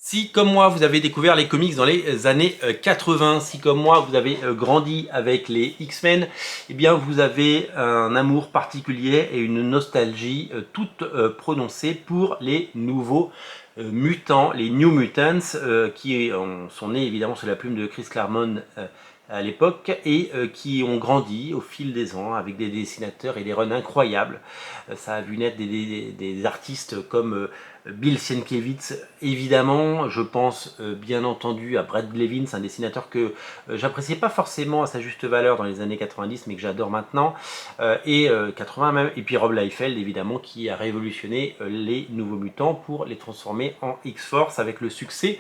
Si comme moi vous avez découvert les comics dans les années 80, si comme moi vous avez grandi avec les X-Men, eh bien vous avez un amour particulier et une nostalgie toute prononcée pour les nouveaux mutants, les New Mutants, qui sont nés évidemment sous la plume de Chris Claremont à l'époque et qui ont grandi au fil des ans avec des dessinateurs et des runs incroyables. Ça a vu naître des artistes comme Bill Sienkiewicz, évidemment, je pense bien entendu à Brad Levins, un dessinateur que j'appréciais pas forcément à sa juste valeur dans les années 90, mais que j'adore maintenant, et 80 même, et puis Rob Liefeld, évidemment, qui a révolutionné les Nouveaux Mutants pour les transformer en X-Force avec le succès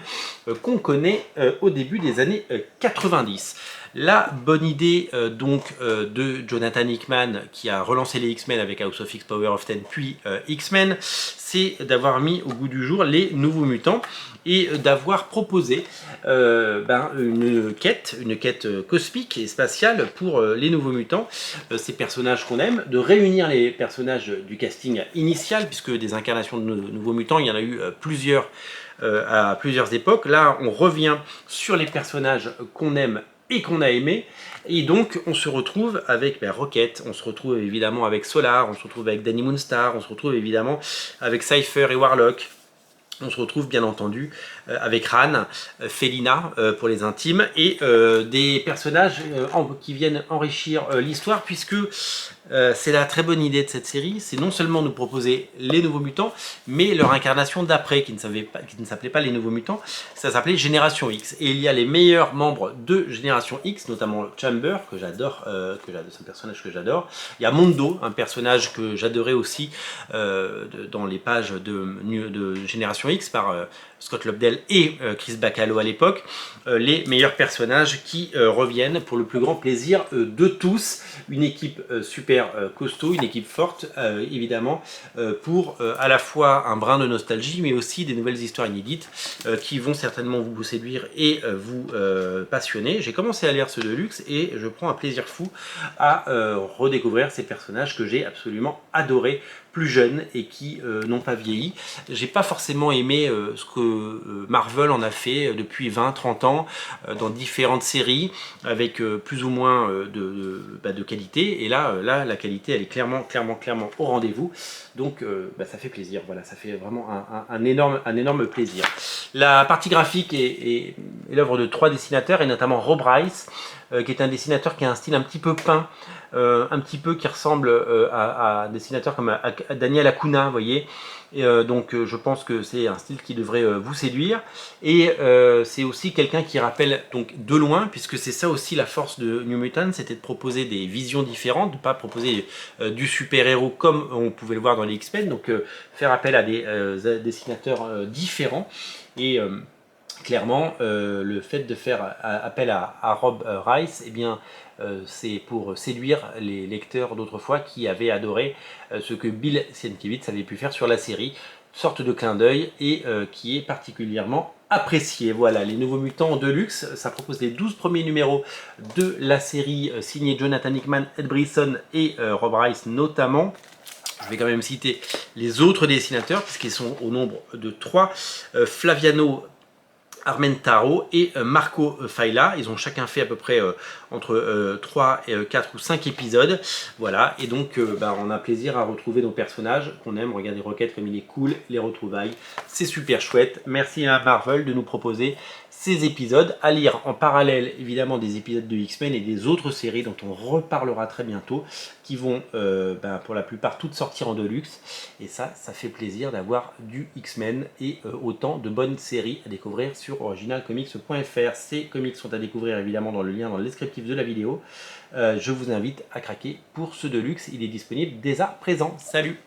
qu'on connaît au début des années 90. La bonne idée de Jonathan Hickman, qui a relancé les X-Men avec House of X, Power of Ten, puis X-Men, c'est d'avoir mis au goût du jour les Nouveaux Mutants et d'avoir proposé une quête cosmique et spatiale pour les Nouveaux Mutants, ces personnages qu'on aime, de réunir les personnages du casting initial, puisque des incarnations de Nouveaux Mutants, il y en a eu plusieurs à plusieurs époques. Là, on revient sur les personnages qu'on aime et qu'on a aimé, et donc on se retrouve avec Rocket, on se retrouve évidemment avec Solar, on se retrouve avec Danny Moonstar, on se retrouve évidemment avec Cypher et Warlock. On se retrouve bien entendu avec Ran, Felina pour les intimes, et des personnages qui viennent enrichir l'histoire, puisque c'est la très bonne idée de cette série, c'est non seulement nous proposer les Nouveaux Mutants, mais leur incarnation d'après, qui ne s'appelait pas les Nouveaux Mutants, ça s'appelait Génération X. Et il y a les meilleurs membres de Génération X, notamment Chamber, que j'adore, c'est un personnage que j'adore. Il y a Mondo, un personnage que j'adorais aussi dans les pages de Génération X par Scott Lobdell et Chris Bacalo à l'époque, les meilleurs personnages qui reviennent pour le plus grand plaisir de tous. Une équipe super costaud, une équipe forte évidemment, pour à la fois un brin de nostalgie, mais aussi des nouvelles histoires inédites qui vont certainement vous séduire et vous passionner. J'ai commencé à lire ce Deluxe et je prends un plaisir fou à redécouvrir ces personnages que j'ai absolument adorés plus jeunes et qui n'ont pas vieilli. J'ai pas forcément aimé ce que Marvel en a fait depuis 20-30 ans dans différentes séries avec plus ou moins de qualité, et là la qualité elle est clairement au rendez-vous, donc ça fait plaisir, voilà, ça fait vraiment un énorme plaisir. La partie graphique est l'œuvre de 3 dessinateurs, et notamment Rob Rice, qui est un dessinateur qui a un style un petit peu peint, un petit peu qui ressemble à un dessinateur comme à Daniel Acuna, vous voyez. Et donc je pense que c'est un style qui devrait vous séduire, et c'est aussi quelqu'un qui rappelle donc de loin, puisque c'est ça aussi la force de New Mutants, c'était de proposer des visions différentes, de ne pas proposer du super-héros comme on pouvait le voir dans les X-Men, donc faire appel à des dessinateurs différents. Et clairement, le fait de faire appel à Rob Rice, eh bien, c'est pour séduire les lecteurs d'autrefois qui avaient adoré ce que Bill Sienkiewicz avait pu faire sur la série, sorte de clin d'œil, et qui est particulièrement apprécié. Voilà, les Nouveaux Mutants Deluxe, ça propose les 12 premiers numéros de la série signée Jonathan Hickman, Ed Brisson et Rob Rice notamment. Je vais quand même citer les autres dessinateurs, puisqu'ils sont au nombre de 3. Flaviano Armentaro et Marco Failla. Ils ont chacun fait à peu près entre 3, 4 ou 5 épisodes. Voilà, et donc on a plaisir à retrouver nos personnages qu'on aime. Regardez Rocket comme il est cool, les retrouvailles, c'est super chouette. Merci à Marvel de nous proposer ces épisodes, à lire en parallèle évidemment des épisodes de X-Men et des autres séries dont on reparlera très bientôt, qui vont pour la plupart toutes sortir en Deluxe, et ça fait plaisir d'avoir du X-Men et autant de bonnes séries à découvrir sur originalcomics.fr. Ces comics sont à découvrir évidemment dans le lien dans le descriptif de la vidéo. Je vous invite à craquer pour ce Deluxe, il est disponible dès à présent. Salut!